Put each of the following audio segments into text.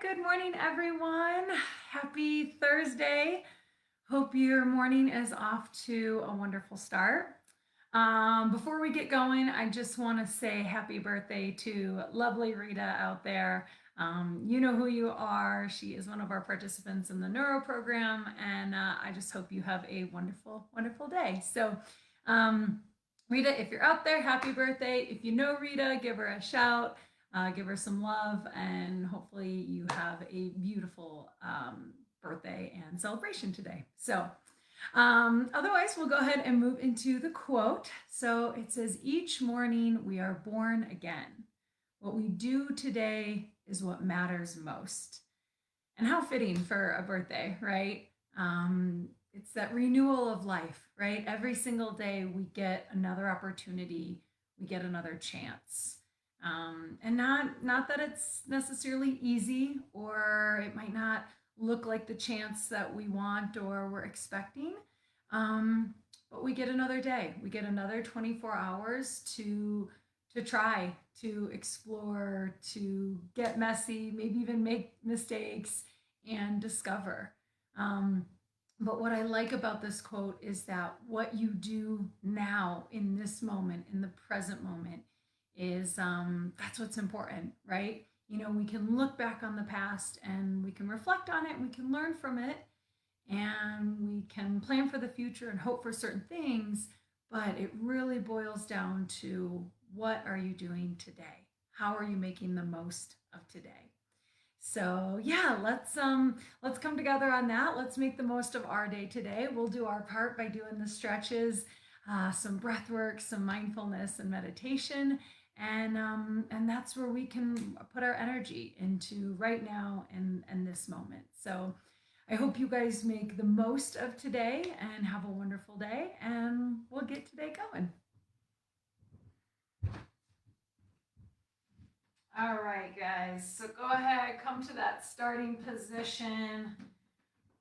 good morning, everyone. Happy Thursday. Hope your morning is off to a wonderful start. Before we get going, I just want to say happy birthday to lovely Rita out there. You know who you are. She is one of our participants in the neuro program, and I just hope you have a wonderful, wonderful day. So, um, Rita, if you're out there, happy birthday. If you know Rita, give her a shout. Give her some love, and hopefully you have a beautiful birthday and celebration today. So, otherwise, we'll go ahead and move into the quote. So it says, "Each morning we are born again. What we do today is what matters most." And how fitting for a birthday, right? It's that renewal of life, right? Every single day we get another opportunity, we get another chance. And not that it's necessarily easy, or it might not look like the chance that we want or we're expecting. Um, but we get another day. We get another 24 hours to try, to explore, to get messy, maybe even make mistakes and discover. Um, but what I like about this quote is that what you do now in this moment, in the present moment, is that's what's important, right? We can look back on the past and we can reflect on it and we can learn from it and we can plan for the future and hope for certain things, but it really boils down to what are you doing today? How are you making the most of today? So yeah, let's come together on that. Let's make the most of our day today. We'll do our part by doing the stretches, some breath work, some mindfulness and meditation, and that's where we can put our energy into right now and this moment. So I hope you guys make the most of today and have a wonderful day, and we'll get today going. All right, guys. So go ahead, come to that starting position.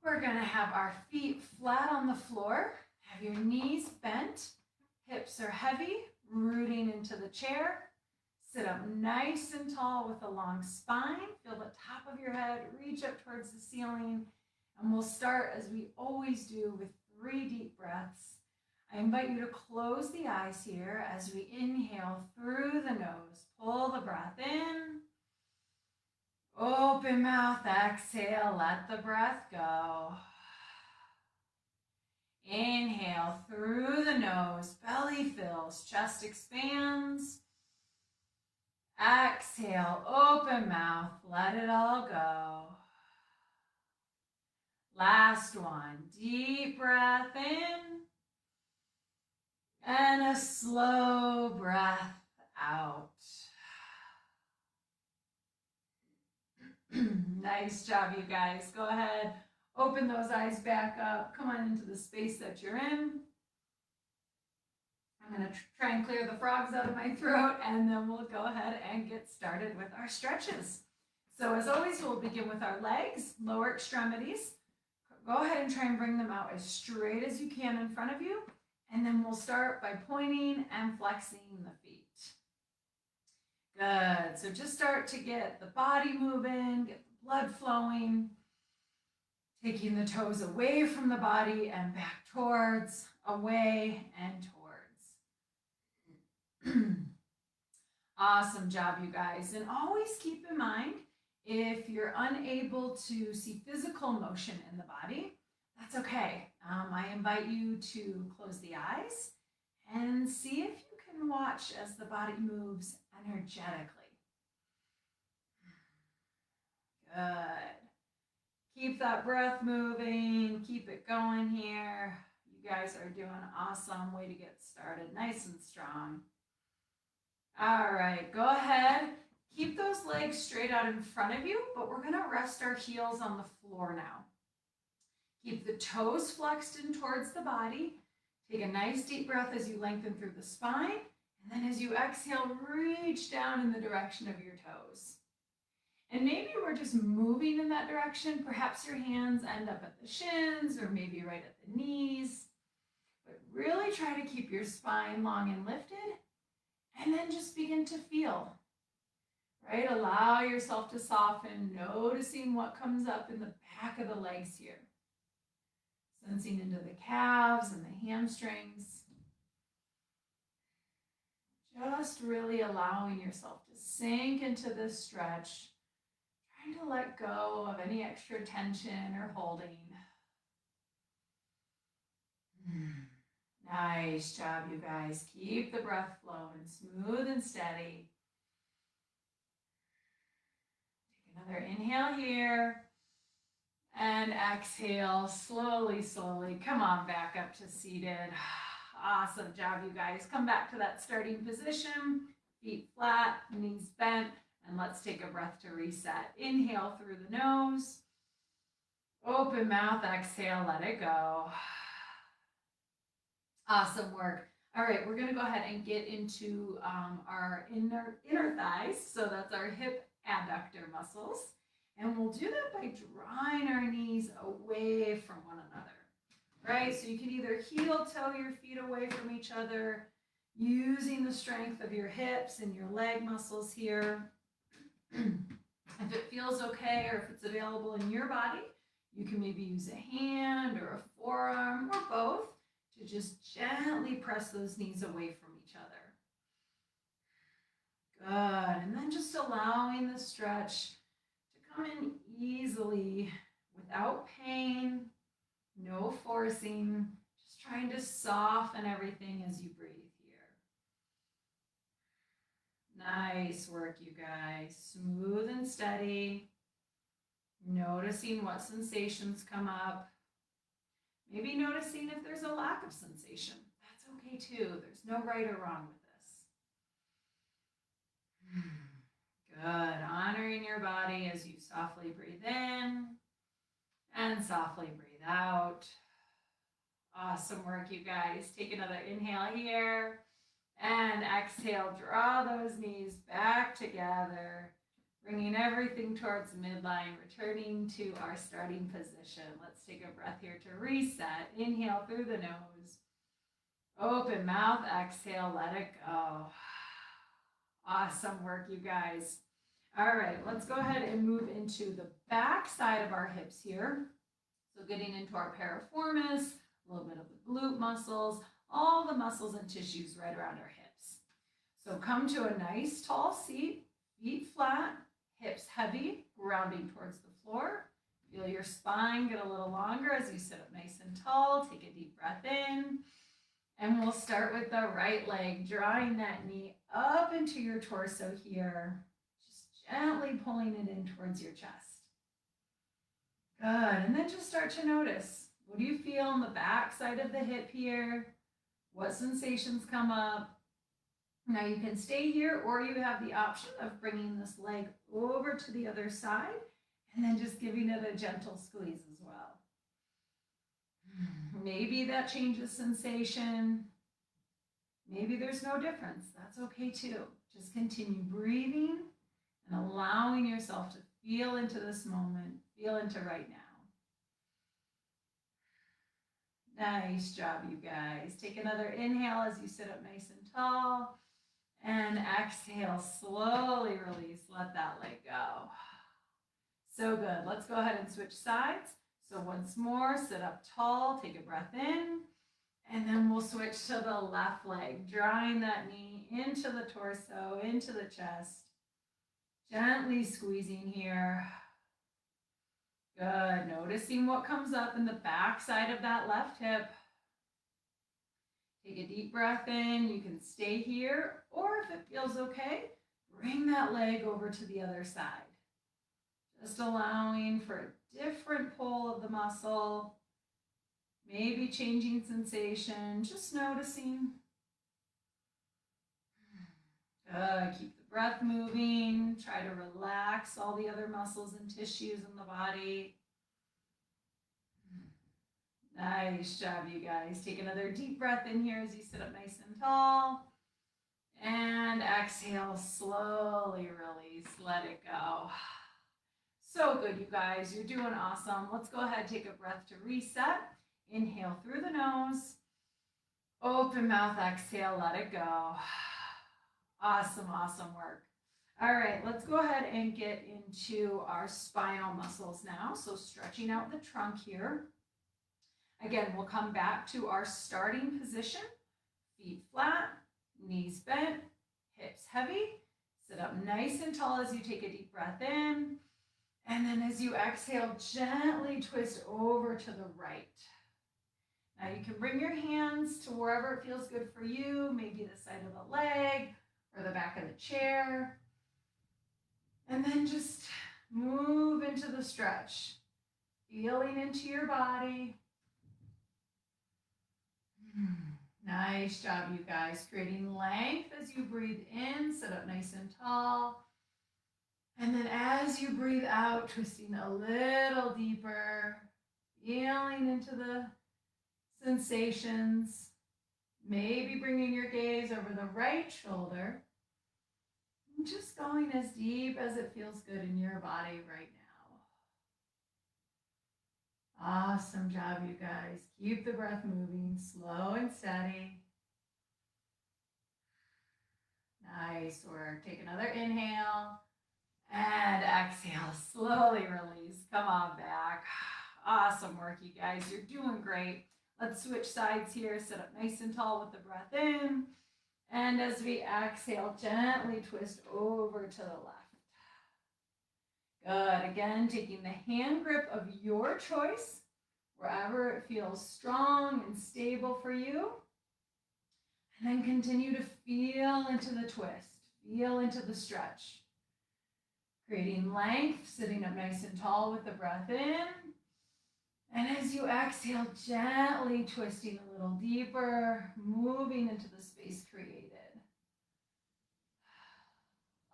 We're going to have our feet flat on the floor. Have your knees bent. Hips are heavy, rooting into the chair. Sit up nice and tall with a long spine. Feel the top of your head reach up towards the ceiling. And we'll start, as we always do, with 3 deep breaths. I invite you to close the eyes here as we inhale through the nose. Pull the breath in. Open mouth, exhale, let the breath go. Inhale through the nose, belly fills, chest expands. Exhale, open mouth, let it all go. Last one, deep breath in. And a slow breath out. Nice job, you guys. Go ahead, open those eyes back up. Come on into the space that you're in. I'm going to try and clear the frogs out of my throat, and then we'll go ahead and get started with our stretches. So as always, we'll begin with our legs, lower extremities. Go ahead and try and bring them out as straight as you can in front of you. And then we'll start by pointing and flexing the feet. Good. So just start to get the body moving, get the blood flowing, taking the toes away from the body and back towards, away and towards. Awesome job, you guys. And always keep in mind, if you're unable to see physical motion in the body, that's okay. I invite you to close the eyes and see if you can watch as the body moves energetically. Good. Keep that breath moving. Keep it going here. You guys are doing awesome. Way to get started. Nice and strong. All right, go ahead. Keep those legs straight out in front of you, but we're going to rest our heels on the floor now. Keep the toes flexed in towards the body. Take a nice deep breath as you lengthen through the spine. And then as you exhale, reach down in the direction of your toes. And maybe we're just moving in that direction. Perhaps your hands end up at the shins or maybe right at the knees. But really try to keep your spine long and lifted. And then just begin to feel. right? Allow yourself to soften, noticing what comes up in the back of the legs here. Sensing into the calves and the hamstrings. Just really allowing yourself to sink into this stretch, trying to let go of any extra tension or holding. Nice job, you guys. Keep the breath flowing, smooth and steady. Take another inhale here. And exhale, slowly, slowly. Come on back up to seated. Awesome job, you guys. Come back to that starting position. Feet flat, knees bent. And let's take a breath to reset. Inhale through the nose. Open mouth, exhale, let it go. Awesome work. All right, we're going to go ahead and get into our inner thighs. So that's our hip adductor muscles. And we'll do that by drawing our knees away from one another, right? So you can either heel toe your feet away from each other, using the strength of your hips and your leg muscles here. If it feels okay or if it's available in your body, you can maybe use a hand or a forearm or both to just gently press those knees away from each other. Good. And then just allowing the stretch to come in easily without pain, no forcing, just trying to soften everything as you breathe here. Nice work, you guys. Smooth and steady. Noticing what sensations come up. Maybe noticing if there's a lack of sensation. That's okay too. There's no right or wrong with this. Good. Honoring your body as you softly breathe in and softly breathe out. Awesome work, you guys. Take another inhale here and exhale. Draw those knees back together, bringing everything towards midline, returning to our starting position. Let's take a breath here to reset. Inhale through the nose. Open mouth, exhale, let it go. Awesome work, you guys. All right, let's go ahead and move into the back side of our hips here. So getting into our piriformis, a little bit of the glute muscles, all the muscles and tissues right around our hips. So come to a nice tall seat, feet flat, hips heavy, grounding towards the floor. Feel your spine get a little longer as you sit up nice and tall. Take a deep breath in. And we'll start with the right leg, drawing that knee up into your torso here. Just gently pulling it in towards your chest. Good. And then just start to notice, what do you feel on the back side of the hip here? What sensations come up? Now you can stay here, or you have the option of bringing this leg over to the other side and then just giving it a gentle squeeze as well. Maybe that changes sensation. Maybe there's no difference. That's okay too. Just continue breathing and allowing yourself to feel into this moment, feel into right now. Nice job, you guys. Take another inhale as you sit up nice and tall. And exhale, slowly release. Let that leg go. So good. Let's go ahead and switch sides. So once more, sit up tall, take a breath in, and then we'll switch to the left leg, drawing that knee into the torso, into the chest. Gently squeezing here. Good. Noticing what comes up in the back side of that left hip. Take a deep breath in. You can stay here, or if it feels okay, bring that leg over to the other side. Just allowing for a different pull of the muscle, maybe changing sensation, just noticing. Good. Keep the breath moving. Try to relax all the other muscles and tissues in the body. Nice job, you guys. Take another deep breath in here as you sit up nice and tall. And exhale, slowly release. Let it go. So good, you guys. You're doing awesome. Let's go ahead and take a breath to reset. Inhale through the nose. Open mouth, exhale, let it go. Awesome, awesome work. All right, let's go ahead and get into our spinal muscles now. So stretching out the trunk here. Again, we'll come back to our starting position. Feet flat, knees bent, hips heavy. Sit up nice and tall as you take a deep breath in. And then as you exhale, gently twist over to the right. Now you can bring your hands to wherever it feels good for you, maybe the side of the leg or the back of the chair. And then just move into the stretch, feeling into your body. Nice job, you guys. Creating length as you breathe in, sit up nice and tall. And then as you breathe out, twisting a little deeper, feeling into the sensations. Maybe bringing your gaze over the right shoulder. And just going as deep as it feels good in your body right now. Awesome job, you guys. Keep the breath moving, slow and steady. Nice work. Take another inhale and exhale. Slowly release. Come on back. Awesome work, you guys. You're doing great. Let's switch sides here. Sit up nice and tall with the breath in. And as we exhale, gently twist over to the left. Good. Again, taking the hand grip of your choice, wherever it feels strong and stable for you. And then continue to feel into the twist. Feel into the stretch. Creating length, sitting up nice and tall with the breath in. And as you exhale, gently twisting a little deeper, moving into the space created.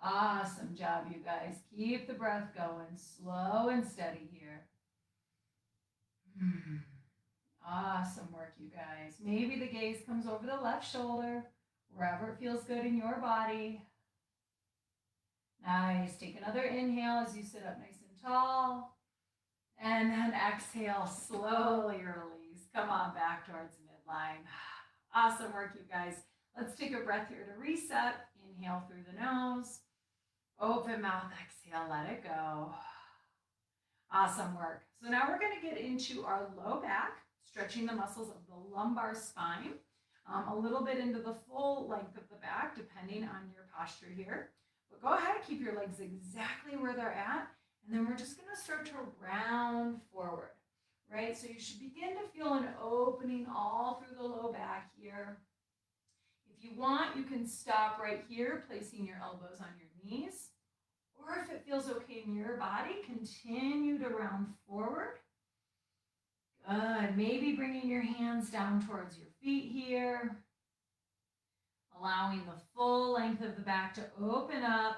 Awesome job, you guys. Keep the breath going, slow and steady here. Awesome work, you guys. Maybe the gaze comes over the left shoulder, wherever it feels good in your body. Nice. Take another inhale as you sit up nice and tall. And then exhale, slowly release. Come on back towards midline. Awesome work, you guys. Let's take a breath here to reset. Inhale through the nose. Open mouth, exhale, let it go. Awesome work. So now we're going to get into our low back, stretching the muscles of the lumbar spine, a little bit into the full length of the back, depending on your posture here. But go ahead, keep your legs exactly where they're at. And then we're just going to start to round forward, right? So you should begin to feel an opening all through the low back here. If you want, you can stop right here, placing your elbows on your knees. Or if it feels okay in your body, continue to round forward. Good. Maybe bringing your hands down towards your feet here. Allowing the full length of the back to open up.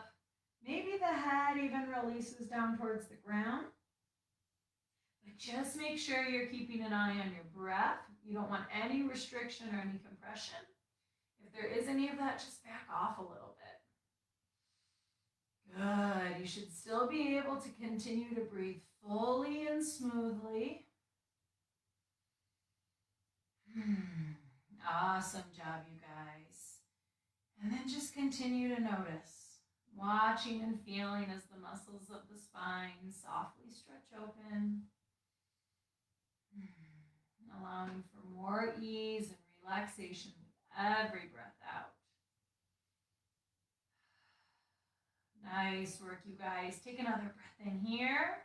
Maybe the head even releases down towards the ground. But just make sure you're keeping an eye on your breath. You don't want any restriction or any compression. If there is any of that, just back off a little bit. Good. You should still be able to continue to breathe fully and smoothly. Awesome job, you guys. And then just continue to notice, watching and feeling as the muscles of the spine softly stretch open, allowing for more ease and relaxation with every breath out. Nice work, you guys. Take another breath in here.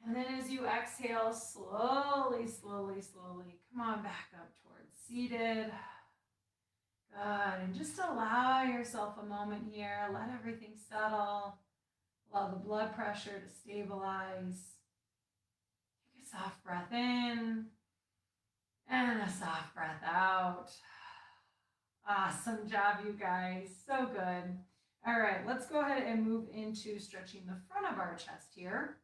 And then as you exhale, slowly, slowly, slowly, come on back up towards seated. Good. And just allow yourself a moment here. Let everything settle. Allow the blood pressure to stabilize. Take a soft breath in and a soft breath out. Awesome job, you guys. So good. All right, let's go ahead and move into stretching the front of our chest here.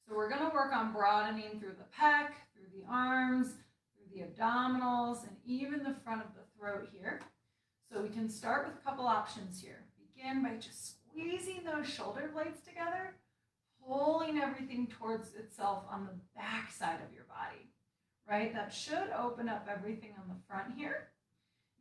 So we're going to work on broadening through the pec, through the arms, through the abdominals, and even the front of the throat here. So we can start with a couple options here. Begin by just squeezing those shoulder blades together, pulling everything towards itself on the back side of your body, right? That should open up everything on the front here.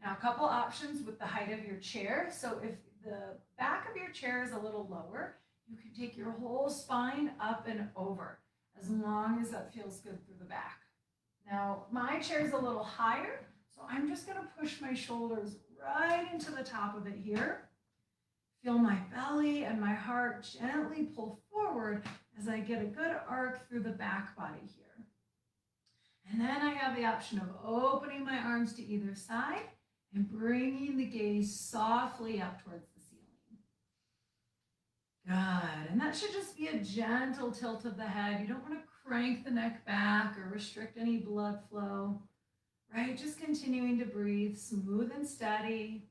Now, a couple options with the height of your chair. So if the back of your your chair is a little lower, you can take your whole spine up and over, as long as that feels good through the back. Now, my chair is a little higher, so I'm just going to push my shoulders right into the top of it here. Feel my belly and my heart gently pull forward as I get a good arc through the back body here. And then I have the option of opening my arms to either side and bringing the gaze softly up towards the ceiling. Good. And that should just be a gentle tilt of the head. You don't want to crank the neck back or restrict any blood flow, right? Just continuing to breathe smooth and steady.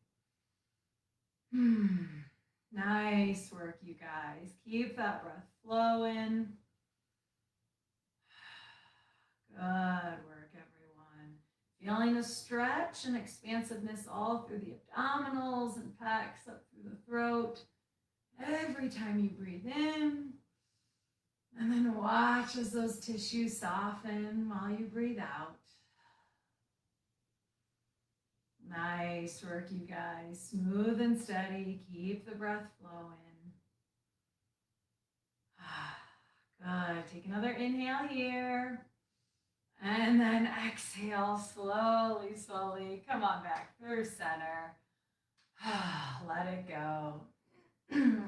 Nice work, you guys. Keep that breath flowing. Good work, everyone. Feeling a stretch and expansiveness all through the abdominals and pecs, up through the throat. Every time you breathe in, and then watch as those tissues soften while you breathe out. Nice work, you guys. Smooth and steady. Keep the breath flowing. Good. Take another inhale here. And then exhale slowly, slowly. Come on back through center. Let it go.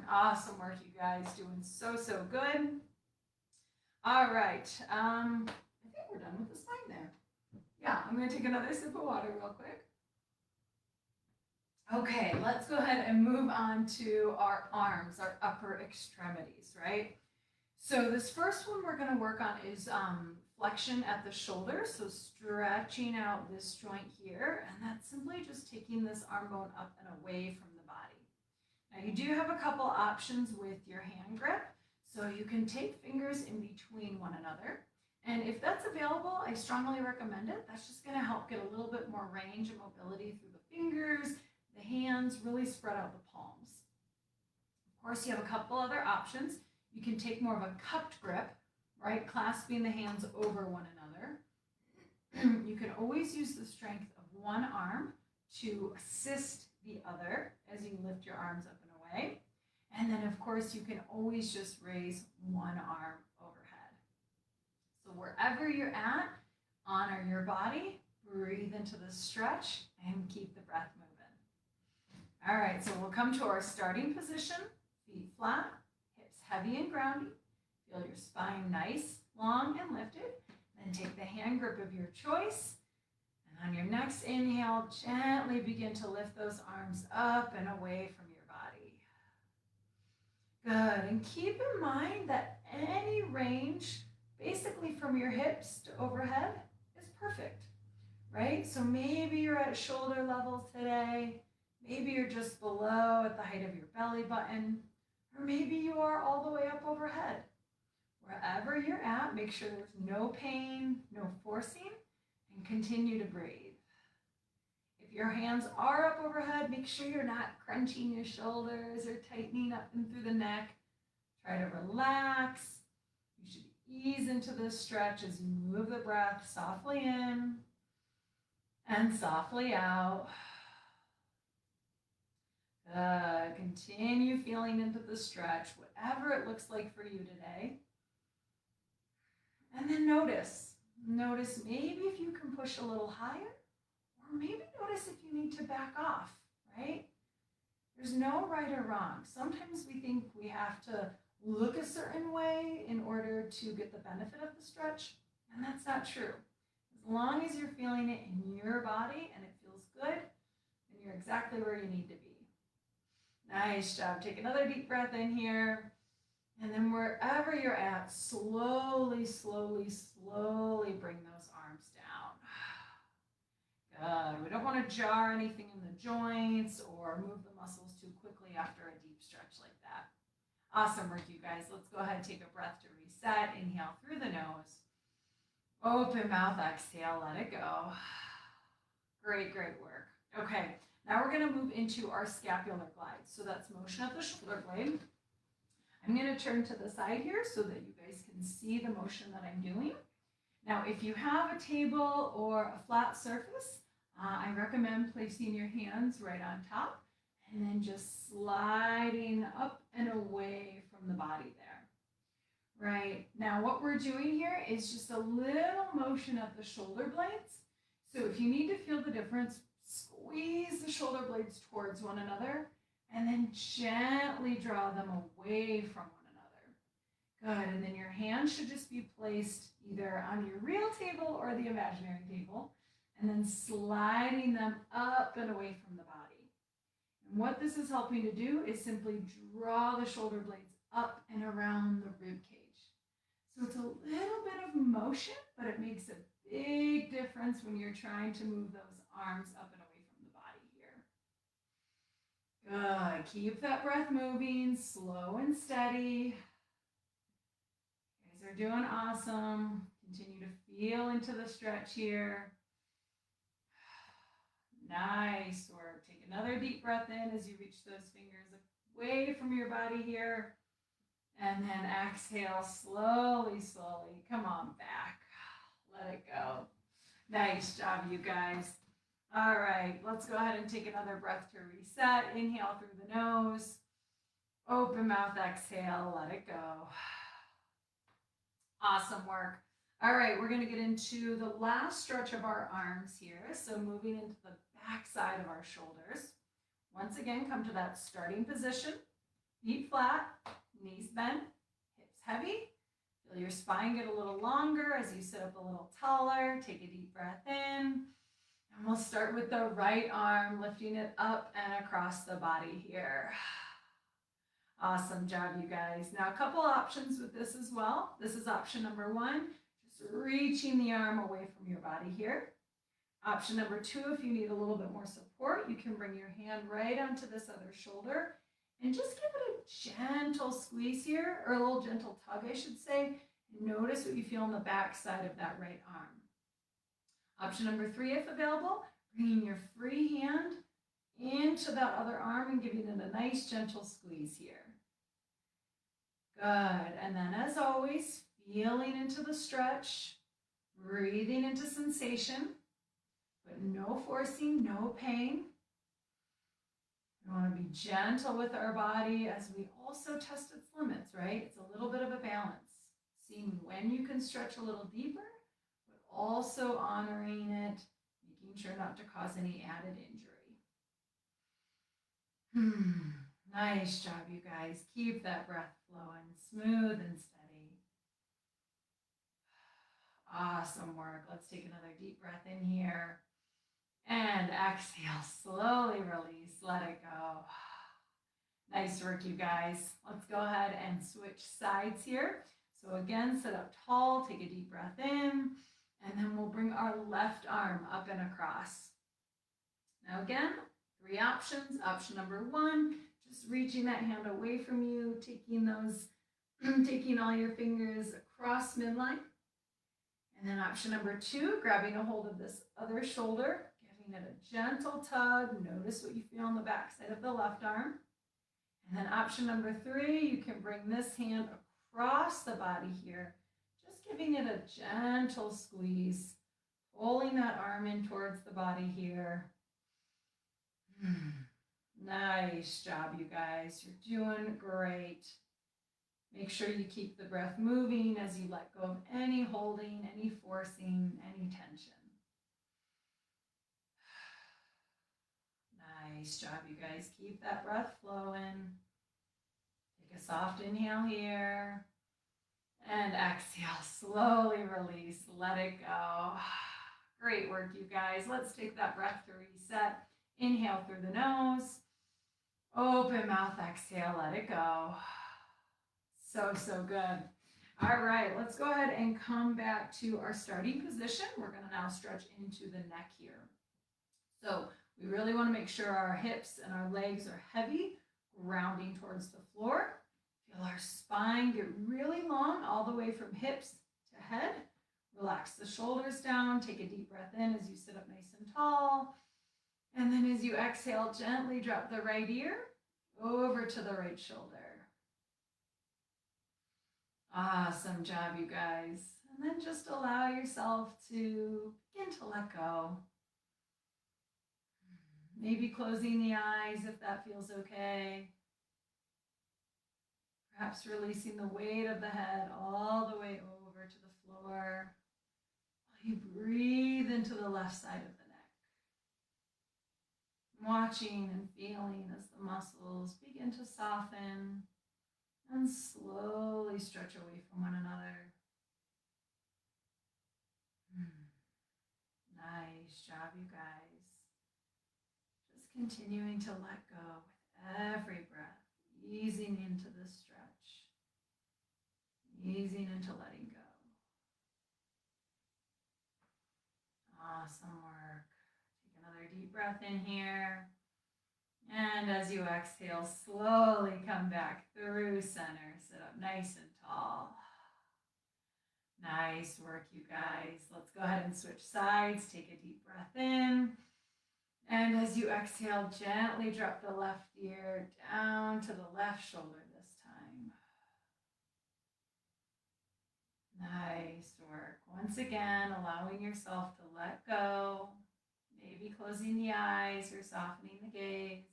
Awesome work, you guys. Doing so, so good. All right. I think we're done with the spine there. Yeah, I'm going to take another sip of water real quick. Okay, let's go ahead and move on to our arms, our upper extremities, right? So this first one we're going to work on is flexion at the shoulder. So stretching out this joint here, and that's simply just taking this arm bone up and away from the body. Now you do have a couple options with your hand grip. So you can take fingers in between one another. And if that's available, I strongly recommend it. That's just going to help get a little bit more range and mobility through the fingers, the hands, really spread out the palms. Of course, you have a couple other options. You can take more of a cupped grip, right? Clasping the hands over one another. You can always use the strength of one arm to assist the other as you lift your arms up and away. And then, of course, you can always just raise one arm overhead. So wherever you're at, honor your body, breathe into the stretch, and keep the breath moving. All right, so we'll come to our starting position. Feet flat, hips heavy and grounded. Feel your spine nice, long, and lifted. Then take the hand grip of your choice. And on your next inhale, gently begin to lift those arms up and away from your body. Good, and keep in mind that any range, basically from your hips to overhead, is perfect, right? So maybe you're at shoulder level today. Maybe you're just below at the height of your belly button, or maybe you are all the way up overhead. Wherever you're at, make sure there's no pain, no forcing, and continue to breathe. If your hands are up overhead, make sure you're not crunching your shoulders or tightening up and through the neck. Try to relax. You should ease into this stretch as you move the breath softly in and softly out. Good. Continue feeling into the stretch, whatever it looks like for you today. And then notice maybe if you can push a little higher, or maybe notice if you need to back off, right? There's no right or wrong. Sometimes we think we have to look a certain way in order to get the benefit of the stretch, and that's not true. As long as you're feeling it in your body and it feels good, then you're exactly where you need to be. Nice job. Take another deep breath in here. And then wherever you're at, slowly, slowly, slowly bring those arms down. Good. We don't want to jar anything in the joints or move the muscles too quickly after a deep stretch like that. Awesome work, you guys. Let's go ahead and take a breath to reset. Inhale through the nose. Open mouth, exhale, let it go. Great, great work. Okay. Now we're going to move into our scapular glide. So that's motion of the shoulder blade. I'm going to turn to the side here so that you guys can see the motion that I'm doing. Now, if you have a table or a flat surface, I recommend placing your hands right on top and then just sliding up and away from the body there. Right, now what we're doing here is just a little motion of the shoulder blades. So if you need to feel the difference, squeeze the shoulder blades towards one another and then gently draw them away from one another. Good, and then your hands should just be placed either on your real table or the imaginary table, and then sliding them up and away from the body. And what this is helping to do is simply draw the shoulder blades up and around the rib cage. So it's a little bit of motion, but it makes a big difference when you're trying to move those arms up and away from the body here. Good. Keep that breath moving, slow and steady. You guys are doing awesome. Continue to feel into the stretch here. Nice work. Take another deep breath in as you reach those fingers away from your body here. And then exhale slowly, slowly. Come on back. Let it go. Nice job, you guys. All right, let's go ahead and take another breath to reset. Inhale through the nose. Open mouth, exhale, let it go. Awesome work. All right, we're going to get into the last stretch of our arms here. So moving into the back side of our shoulders. Once again, come to that starting position. Feet flat, knees bent, hips heavy. Feel your spine get a little longer as you sit up a little taller. Take a deep breath in. And we'll start with the right arm, lifting it up and across the body here. Awesome job, you guys. Now, a couple options with this as well. This is option number one, just reaching the arm away from your body here. Option number two, if you need a little bit more support, you can bring your hand right onto this other shoulder and just give it a gentle squeeze here, or a little gentle tug, I should say. Notice what you feel on the back side of that right arm. Option number three, if available, bringing your free hand into that other arm and giving it a nice gentle squeeze here. Good, and then as always, feeling into the stretch, breathing into sensation, but no forcing, no pain. We want to be gentle with our body as we also test its limits, right? It's a little bit of a balance, seeing when you can stretch a little deeper, but also honoring it, making sure not to cause any added injury. Nice job, you guys. Keep that breath flowing, smooth and steady. Awesome work. Let's take another deep breath in here. And exhale, slowly release, let it go. Nice work, you guys. Let's go ahead and switch sides here. So again, sit up tall, take a deep breath in, and then we'll bring our left arm up and across. Now again, three options. Option number one, just reaching that hand away from you, taking all your fingers across midline. And then option number two, grabbing a hold of this other shoulder, giving it a gentle tug. Notice what you feel on the back side of the left arm. And then option number three, you can bring this hand across the body here, just giving it a gentle squeeze, pulling that arm in towards the body here. Nice job, you guys. You're doing great. Make sure you keep the breath moving as you let go of any holding, any forcing, any tension. Nice job, you guys. Keep that breath flowing. Take a soft inhale here. And exhale, slowly release. Let it go. Great work, you guys. Let's take that breath to reset. Inhale through the nose. Open mouth, exhale, let it go. So good. All right, let's go ahead and come back to our starting position. We're going to now stretch into the neck here. So we really want to make sure our hips and our legs are heavy, grounding towards the floor. Feel our spine get really long all the way from hips to head. Relax the shoulders down. Take a deep breath in as you sit up nice and tall. And then as you exhale, gently drop the right ear over to the right shoulder. Awesome job, you guys. And then just allow yourself to begin to let go. Maybe closing the eyes if that feels okay. Perhaps releasing the weight of the head all the way over to the floor while you breathe into the left side of the neck. Watching and feeling as the muscles begin to soften and slowly stretch away from one another. Nice job, you guys. Just continuing to let go with every breath, easing into the stretch, easing into letting go. Awesome work. Take another deep breath in here. And as you exhale, slowly come back through center. Sit up nice and tall. Nice work, you guys. Let's go ahead and switch sides. Take a deep breath in. And as you exhale, gently drop the left ear down to the left shoulder this time. Nice work. Once again, allowing yourself to let go. Maybe closing the eyes or softening the gaze.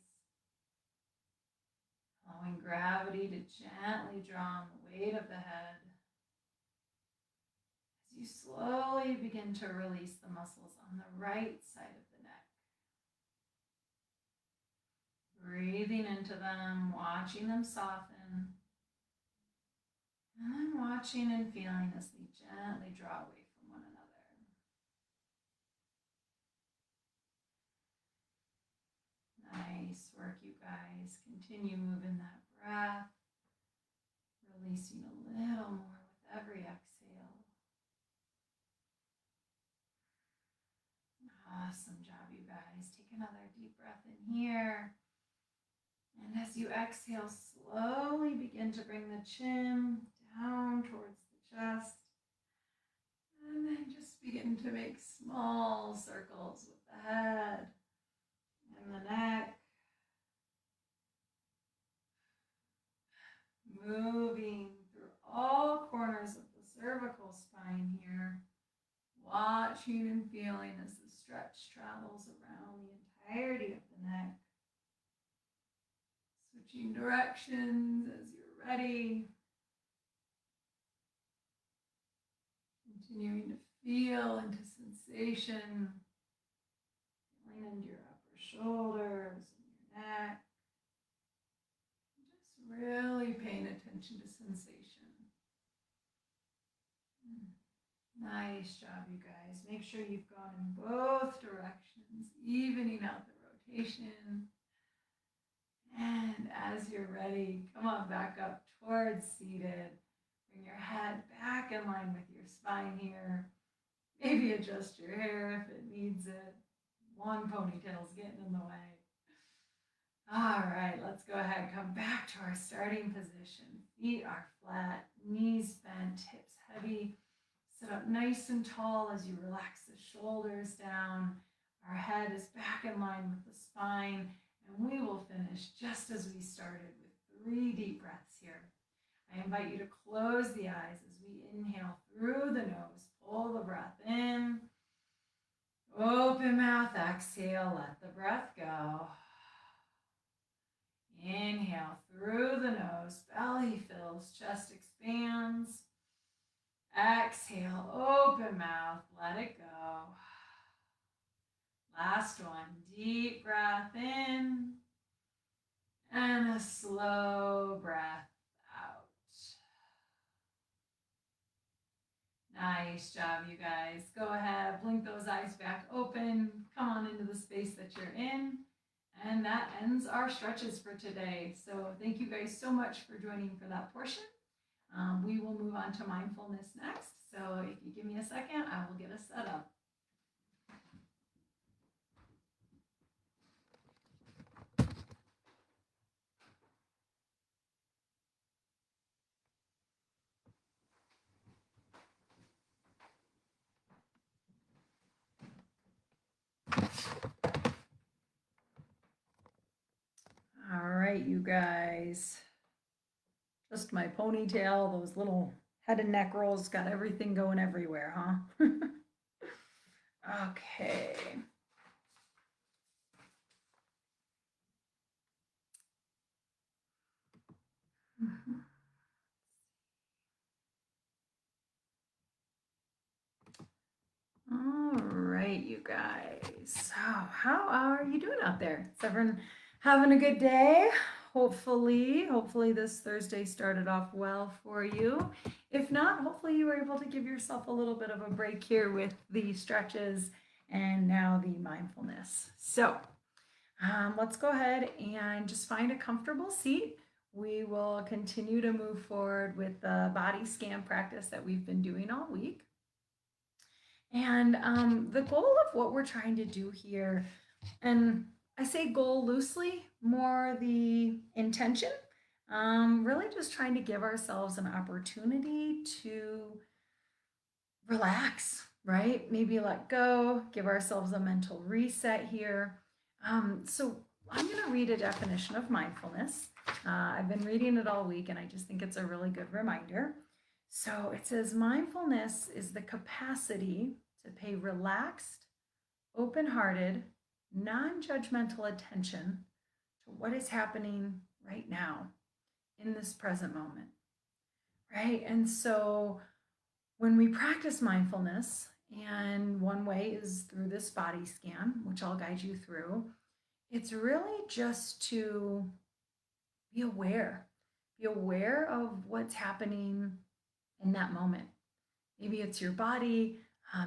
Allowing gravity to gently draw on the weight of the head. As you slowly begin to release the muscles on the right side of the neck. Breathing into them, watching them soften. And then watching and feeling as they gently draw away from one another. Nice work, you guys. Continue moving that breath. Releasing a little more with every exhale. Awesome job, you guys. Take another deep breath in here. And as you exhale, slowly begin to bring the chin down towards the chest. And then just begin to make small circles with the head and the neck. Moving through all corners of the cervical spine here. Watching and feeling as the stretch travels around the entirety of the neck. Switching directions as you're ready. Continuing to feel into sensation. Feeling into your upper shoulders and your neck. Just really paying attention to sensation. Nice job, you guys. Make sure you've gone in both directions, evening out the rotation. And as you're ready, come on back up towards seated. Bring your head back in line with your spine here. Maybe adjust your hair if it needs it. Long ponytail's getting in the way. All right, let's go ahead. Come back to our starting position. Feet are flat, knees bent, hips heavy. Sit up nice and tall as you relax the shoulders down. Our head is back in line with the spine, and we will finish just as we started with 3 deep breaths here. I invite you to close the eyes as we inhale through the nose. Pull the breath in. Open mouth, exhale, let the breath go. Inhale through the nose, belly fills, chest expands. Exhale, open mouth, let it go. Last one, deep breath in and a slow breath out. Nice job, you guys. Go ahead, blink those eyes back open. Come on into the space that you're in. And that ends our stretches for today. So thank you guys so much for joining for that portion. We will move on to mindfulness next. So if you give me a second, I will get us set up. All right, you guys. Just my ponytail, those little head and neck rolls, got everything going everywhere, huh? Okay. right, you guys. So, how are you doing out there? Is everyone having a good day? Hopefully this Thursday started off well for you. If not, hopefully you were able to give yourself a little bit of a break here with the stretches and now the mindfulness. So, let's go ahead and just find a comfortable seat. We will continue to move forward with the body scan practice that we've been doing all week. And the goal of what we're trying to do here, and I say goal loosely, more the intention, really just trying to give ourselves an opportunity to relax, right? Maybe let go, give ourselves a mental reset here. So I'm going to read a definition of mindfulness. I've been reading it all week, and I just think it's a really good reminder. So it says mindfulness is the capacity to pay relaxed, open-hearted, non-judgmental attention to what is happening right now in this present moment, right? And so when we practice mindfulness, and one way is through this body scan, which I'll guide you through, it's really just to be aware of what's happening in that moment. Maybe it's your body,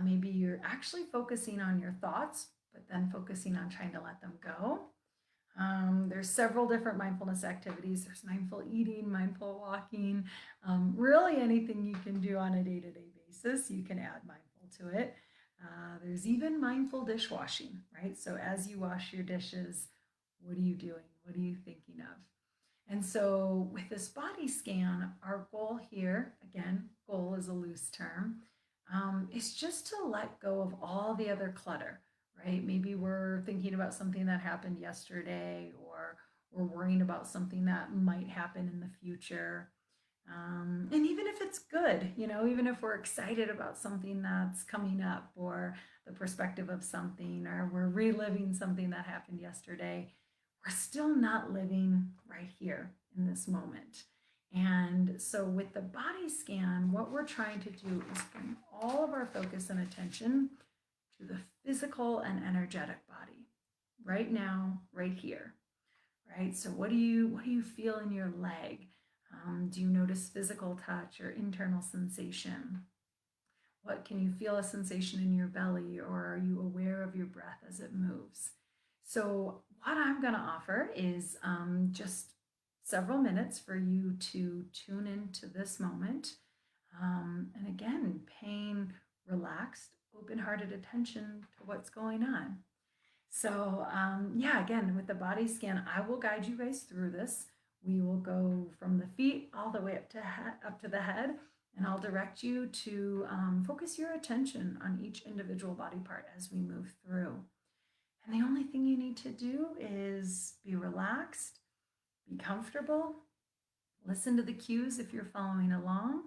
maybe you're actually focusing on your thoughts, but then focusing on trying to let them go. There's several different mindfulness activities. There's mindful eating, mindful walking, really anything you can do on a day-to-day basis, you can add mindful to it. There's even mindful dishwashing, right? So as you wash your dishes, what are you doing? What are you thinking of? And so with this body scan, our goal here, again, goal is a loose term, is just to let go of all the other clutter, right? Maybe we're thinking about something that happened yesterday, or we're worrying about something that might happen in the future. And even if it's good, even if we're excited about something that's coming up, or the perspective of something, or we're reliving something that happened yesterday, we're still not living right here in this moment. And so with the body scan, what we're trying to do is bring all of our focus and attention to the physical and energetic body right now, right here, right? So what do you feel in your leg? Do you notice physical touch or internal sensation? What can you feel a sensation in your belly, or are you aware of your breath as it moves? So what I'm going to offer is just several minutes for you to tune into this moment. And again, paying relaxed, open-hearted attention to what's going on. So yeah, again, with the body scan, I will guide you guys through this. We will go from the feet all the way up to the head, and I'll direct you to focus your attention on each individual body part as we move through. And the only thing you need to do is be relaxed, be comfortable, listen to the cues if you're following along,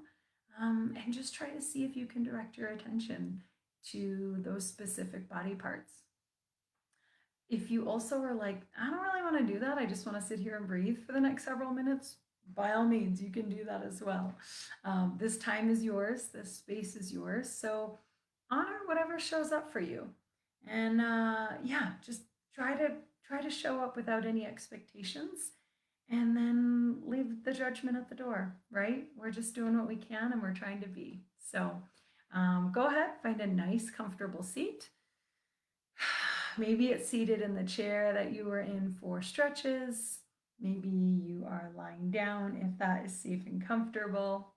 and just try to see if you can direct your attention to those specific body parts. If you also are like, I don't really want to do that, I just want to sit here and breathe for the next several minutes, by all means, you can do that as well. This time is yours, this space is yours. So honor whatever shows up for you. And yeah, just try to show up without any expectations, and then leave the judgment at the door, right? We're just doing what we can, and we're trying to be. So go ahead, find a nice, comfortable seat. Maybe it's seated in the chair that you were in for stretches. Maybe you are lying down if that is safe and comfortable.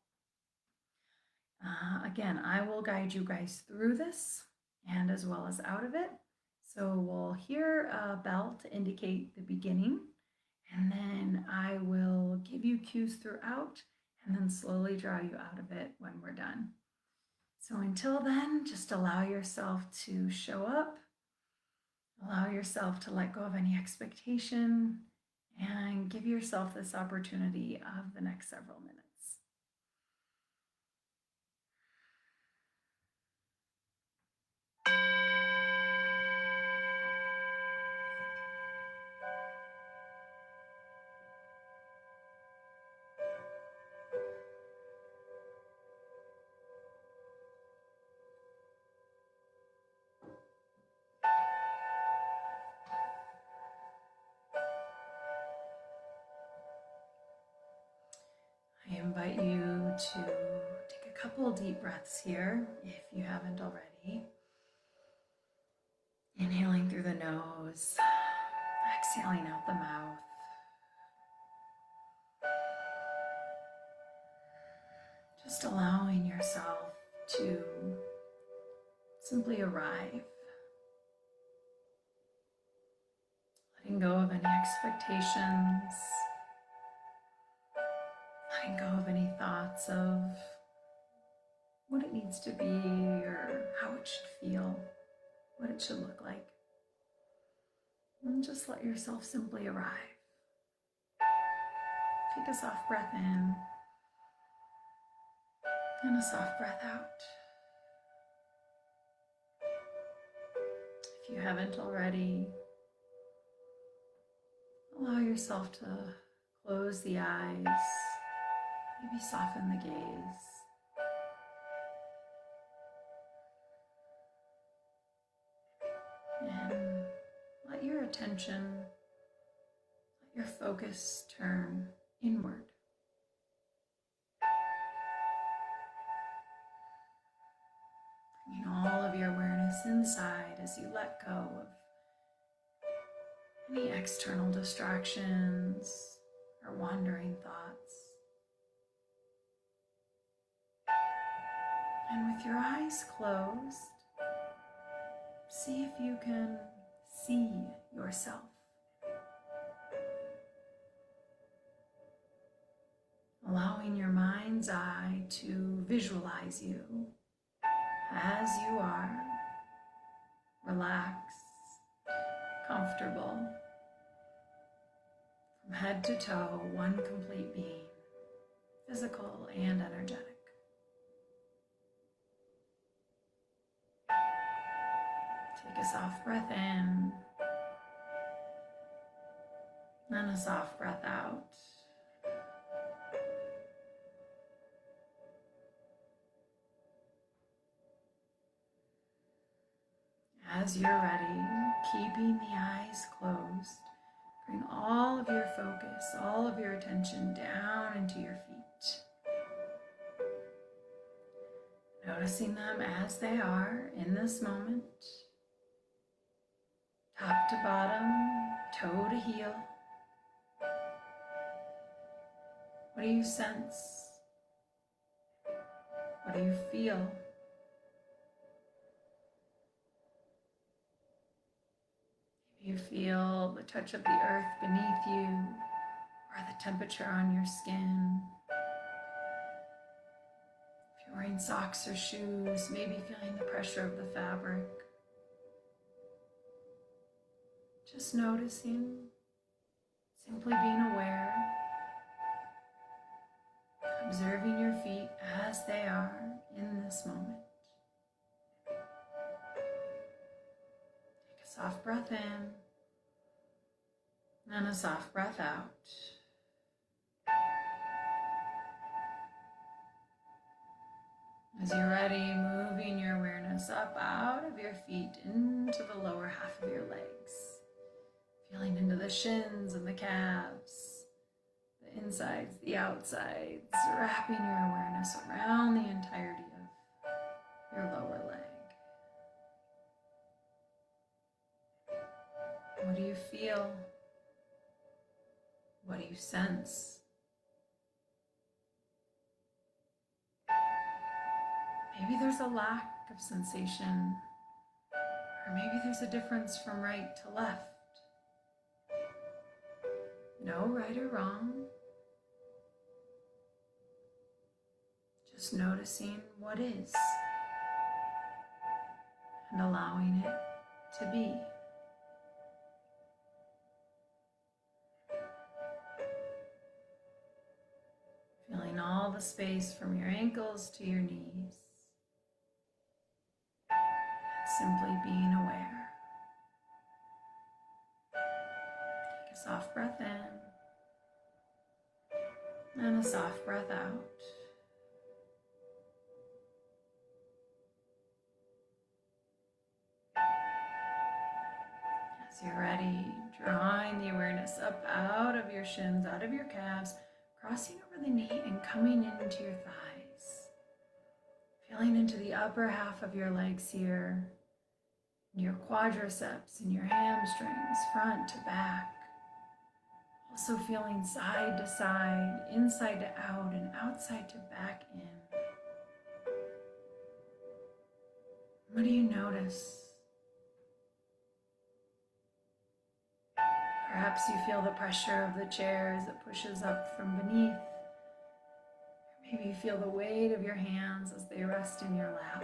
Again, I will guide you guys through this and as well as out of it. So we'll hear a bell to indicate the beginning, and then I will give you cues throughout and then slowly draw you out of it when we're done. So until then, just allow yourself to show up. Allow yourself to let go of any expectation and give yourself this opportunity of the next several minutes. invite you to take a couple deep breaths here if you haven't already. Inhaling through the nose, exhaling out the mouth. Just allowing yourself to simply arrive. Letting go of any expectations. Letting go of any thoughts of what it needs to be or how it should feel, what it should look like. And just let yourself simply arrive. Take a soft breath in and a soft breath out. If you haven't already, allow yourself to close the eyes, maybe soften the gaze. And let your attention, let your focus turn inward. Bringing all of your awareness inside as you let go of any external distractions or wandering thoughts. And with your eyes closed, see if you can see yourself. Allowing your mind's eye to visualize you as you are, relaxed, comfortable, from head to toe, one complete being, physical and energetic. Take a soft breath in, and a soft breath out. As you're ready, keeping the eyes closed, bring all of your focus, all of your attention down into your feet. Noticing them as they are in this moment, top to bottom, toe to heel. What do you sense? What do you feel? Maybe you feel the touch of the earth beneath you or the temperature on your skin. If you're wearing socks or shoes, maybe feeling the pressure of the fabric. Just noticing, simply being aware, observing your feet as they are in this moment. Take a soft breath in and a soft breath out. As you're ready, moving your awareness up out of your feet into the lower half of your legs. Feeling into the shins and the calves, the insides, the outsides, wrapping your awareness around the entirety of your lower leg. What do you feel? What do you sense? Maybe there's a lack of sensation, or maybe there's a difference from right to left. No right or wrong. Just noticing what is and allowing it to be. Feeling all the space from your ankles to your knees. Simply being aware. Take a soft breath in and a soft breath out. As you're ready, drawing the awareness up out of your shins, out of your calves, crossing over over the knee and coming into your thighs. Feeling into the upper half of your legs here, your quadriceps and your hamstrings, front to back. Also feeling side to side, inside to out, and outside to back in. What do you notice? Perhaps you feel the pressure of the chair as it pushes up from beneath. Maybe you feel the weight of your hands as they rest in your lap.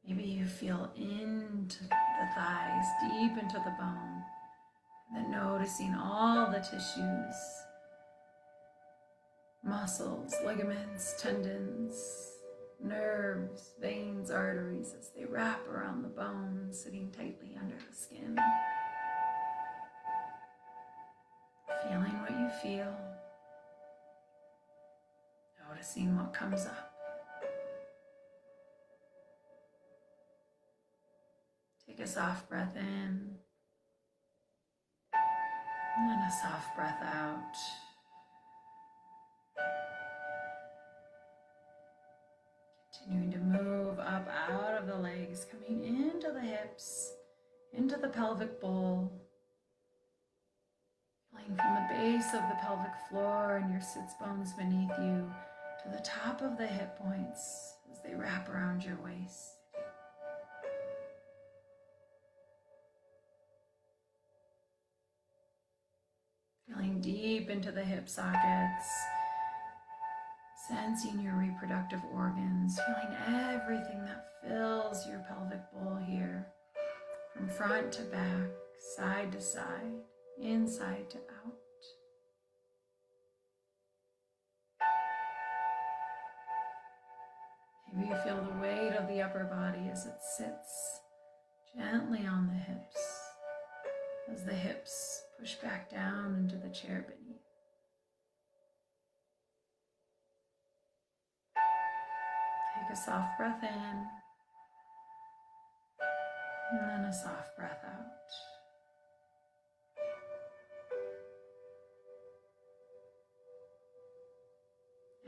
Maybe you feel into the thighs, deep into the bone, and then noticing all the tissues, muscles, ligaments, tendons, nerves, veins, arteries as they wrap around the bone, sitting tightly under the skin. Feeling what you feel, noticing what comes up. Take a soft breath in, and then a soft breath out. Continuing to move up out of the legs, coming into the hips, into the pelvic bowl. Feeling from the base of the pelvic floor and your sits bones beneath you to the top of the hip points as they wrap around your waist. Feeling deep into the hip sockets, sensing your reproductive organs, feeling everything that fills your pelvic bowl here, from front to back, side to side, inside to out. Maybe you feel the weight of the upper body as it sits gently on the hips, as the hips push back down into the chair beneath. Take a soft breath in, and then a soft breath out.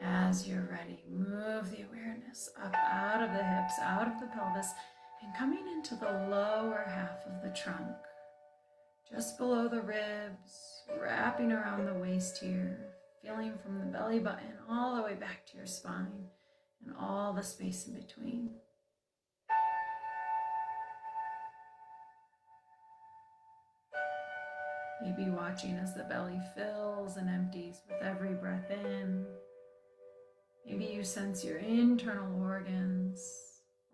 As you're ready, move the awareness up out of the hips, out of the pelvis, and coming into the lower half of the trunk. Just below the ribs, wrapping around the waist here, feeling from the belly button all the way back to your spine and all the space in between. Maybe watching as the belly fills and empties with every breath in. Maybe you sense your internal organs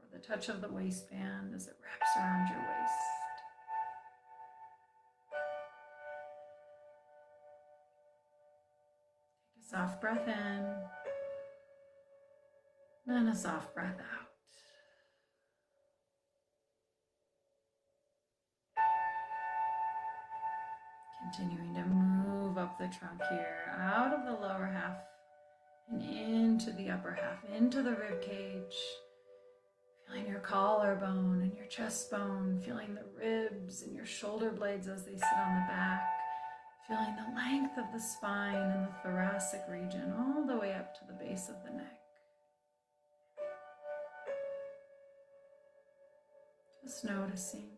or the touch of the waistband as it wraps around your waist. Take a soft breath in, then a soft breath out. Continuing to move up the trunk here, out of the lower half and into the upper half, into the rib cage. Feeling your collarbone and your chest bone, feeling the ribs and your shoulder blades as they sit on the back, feeling the length of the spine and the thoracic region all the way up to the base of the neck. Just noticing,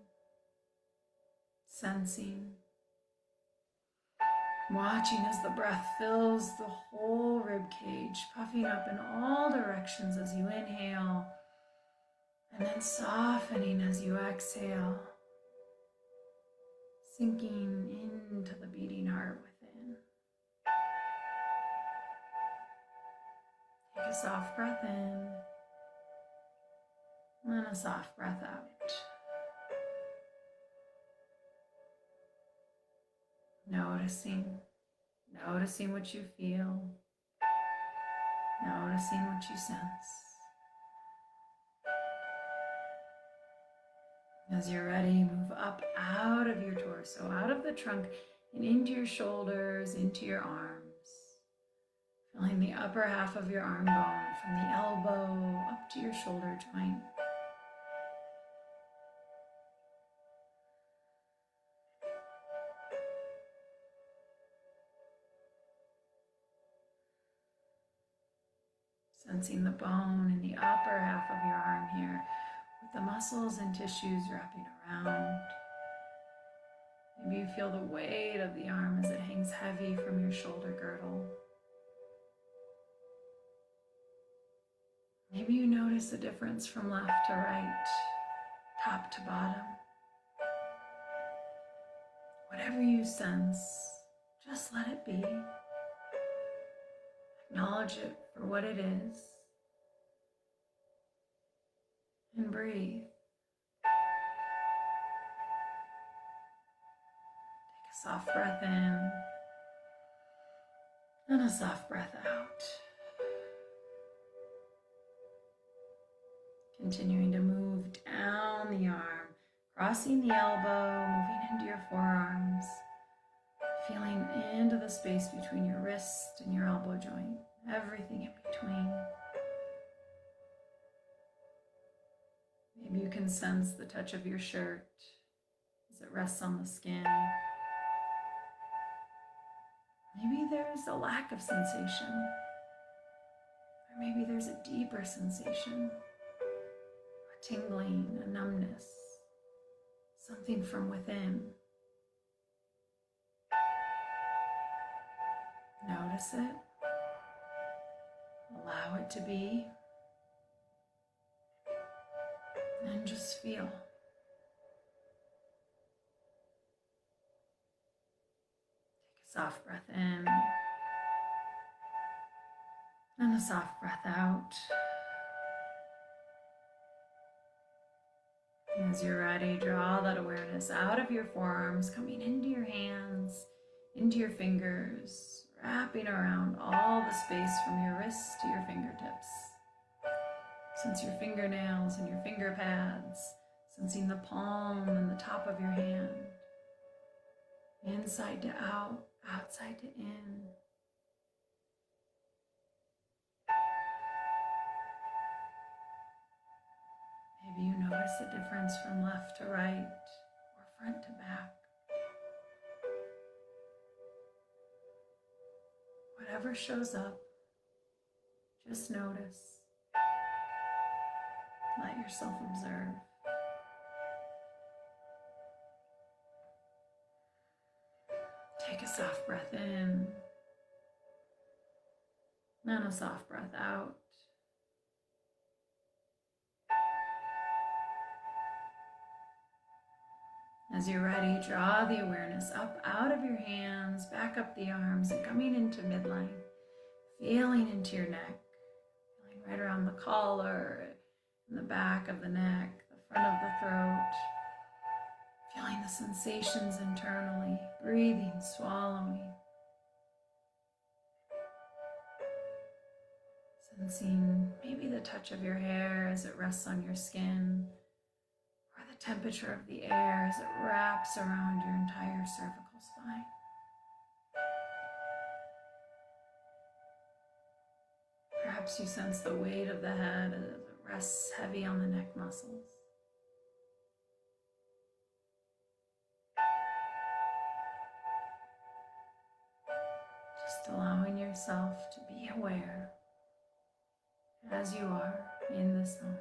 sensing, watching as the breath fills the whole rib cage, puffing up in all directions as you inhale, and then softening as you exhale, sinking into the beating heart within. Take a soft breath in, and then a soft breath out. Noticing what you feel, noticing what you sense. As you're ready, move up out of your torso, out of the trunk, and into your shoulders, into your arms. Feeling the upper half of your arm bone from the elbow up to your shoulder joint. Sensing the bone in the upper half of your arm here, with the muscles and tissues wrapping around. Maybe you feel the weight of the arm as it hangs heavy from your shoulder girdle. Maybe you notice a difference from left to right, top to bottom. Whatever you sense, just let it be. Acknowledge it for what it is. And breathe. Take a soft breath in and a soft breath out. Continuing to move down the arm, crossing the elbow, moving into your forearms, feeling into the space between your wrist and your elbow joint, everything in between. Maybe you can sense the touch of your shirt as it rests on the skin. Maybe there's a lack of sensation, or maybe there's a deeper sensation, a tingling, a numbness, something from within. Notice it, allow it to be, and just feel. Soft breath in and a soft breath out. And as you're ready, draw that awareness out of your forearms, coming into your hands, into your fingers, wrapping around all the space from your wrists to your fingertips. Sense your fingernails and your finger pads, sensing the palm and the top of your hand. Inside to out, outside to in. Maybe you notice a difference from left to right or front to back. Whatever shows up, just notice. Let yourself observe. Take a soft breath in and a soft breath out. As you're ready, draw the awareness up out of your hands, back up the arms, and coming into midline, feeling into your neck, feeling right around the collar, in the back of the neck, the front of the throat, feeling the sensations internally, breathing, swallowing, sensing maybe the touch of your hair as it rests on your skin, or the temperature of the air as it wraps around your entire cervical spine. Perhaps you sense the weight of the head as it rests heavy on the neck muscles. Just allowing yourself to be aware as you are in this moment.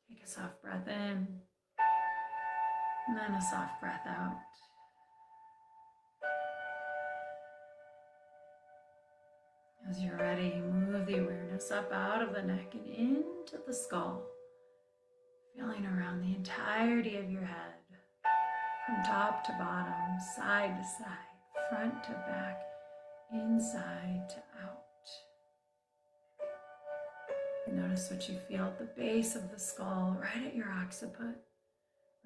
Take a soft breath in and then a soft breath out. As you're ready, move the awareness up out of the neck and into the skull, feeling around the entirety of your head, from top to bottom, side to side, front to back, inside to out. Notice what you feel at the base of the skull, right at your occiput,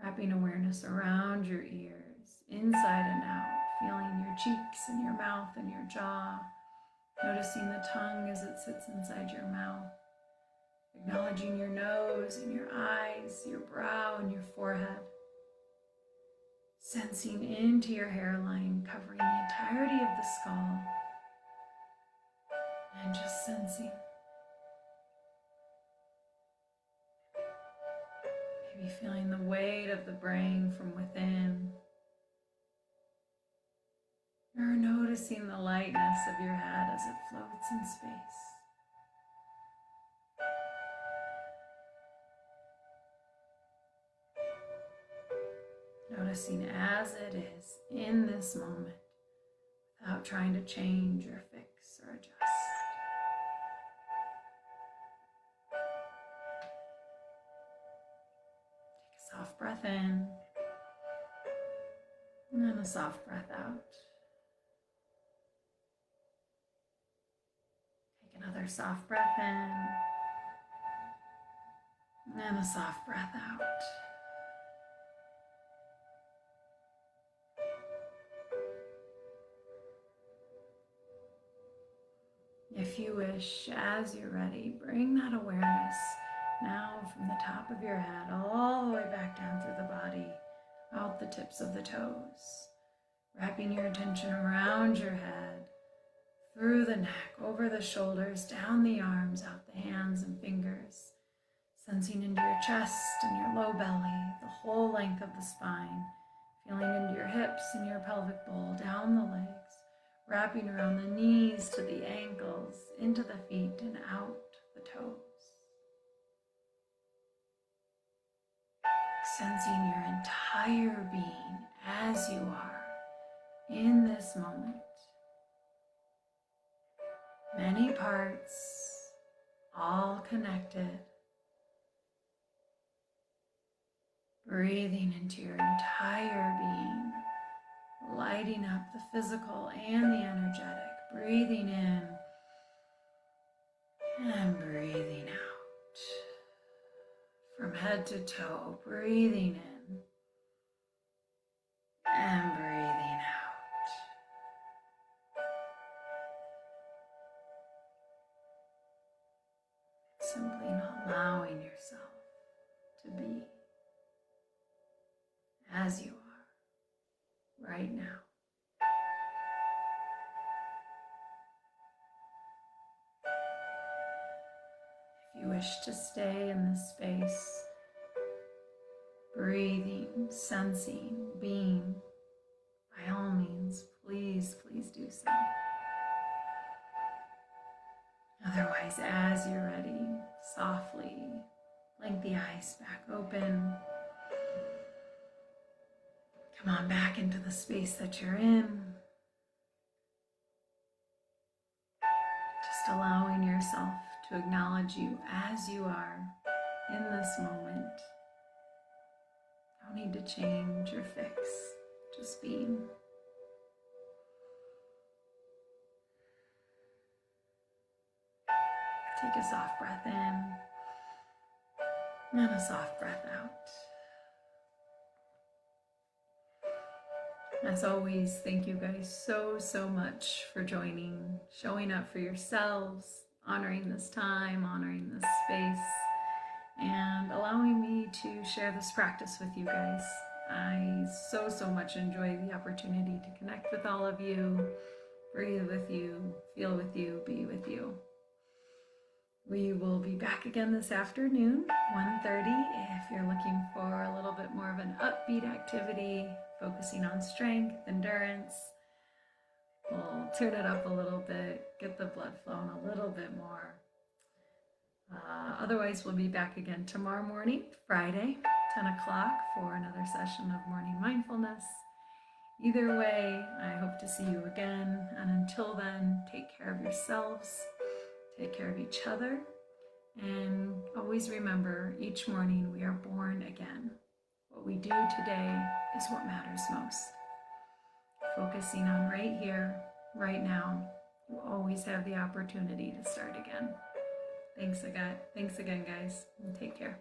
wrapping awareness around your ears, inside and out, feeling your cheeks and your mouth and your jaw, noticing the tongue as it sits inside your mouth, acknowledging your nose and your eyes, your brow and your forehead, sensing into your hairline, covering the entirety of the skull, and just sensing. Maybe feeling the weight of the brain from within, or You're noticing the lightness of your head as it floats in space. Noticing as it is in this moment without trying to change or fix or adjust. Take a soft breath in and then a soft breath out. Take another soft breath in and a soft breath out. If you wish, as you're ready, bring that awareness now from the top of your head all the way back down through the body, out the tips of the toes, wrapping your attention around your head, through the neck, over the shoulders, down the arms, out the hands and fingers, sensing into your chest and your low belly, the whole length of the spine, feeling into your hips and your pelvic bowl, down the legs, wrapping around the knees to the ankles, into the feet and out the toes. Sensing your entire being as you are in this moment. Many parts, all connected. Breathing into your entire being. Lighting up the physical and the energetic. Breathing in and breathing out. From head to toe, breathing in and breathing out. Simply allowing yourself to be as you are right now. If you wish to stay in this space, breathing, sensing, being, by all means, please do so. Otherwise, as you're ready, softly blink the eyes back open. Come on back into the space that you're in. Just allowing yourself to acknowledge you as you are in this moment. No need to change or fix, just being. Take a soft breath in and a soft breath out. As always, thank you guys so much for joining, showing up for yourselves, honoring this time, honoring this space, and allowing me to share this practice with you guys. I so much enjoy the opportunity to connect with all of you, breathe with you, feel with you, be with you. We will be back again this afternoon, 1:30, if you're looking for a little bit more of an upbeat activity, focusing on strength, endurance. We'll turn it up a little bit, get the blood flowing a little bit more. Otherwise, we'll be back again tomorrow morning, Friday, 10 o'clock, for another session of morning mindfulness. Either way, I hope to see you again. And until then, take care of yourselves, take care of each other, and always remember, each morning we are born again. What we do today is what matters most. Focusing on right here, right now, you always have the opportunity to start again. Thanks again, guys, and take care.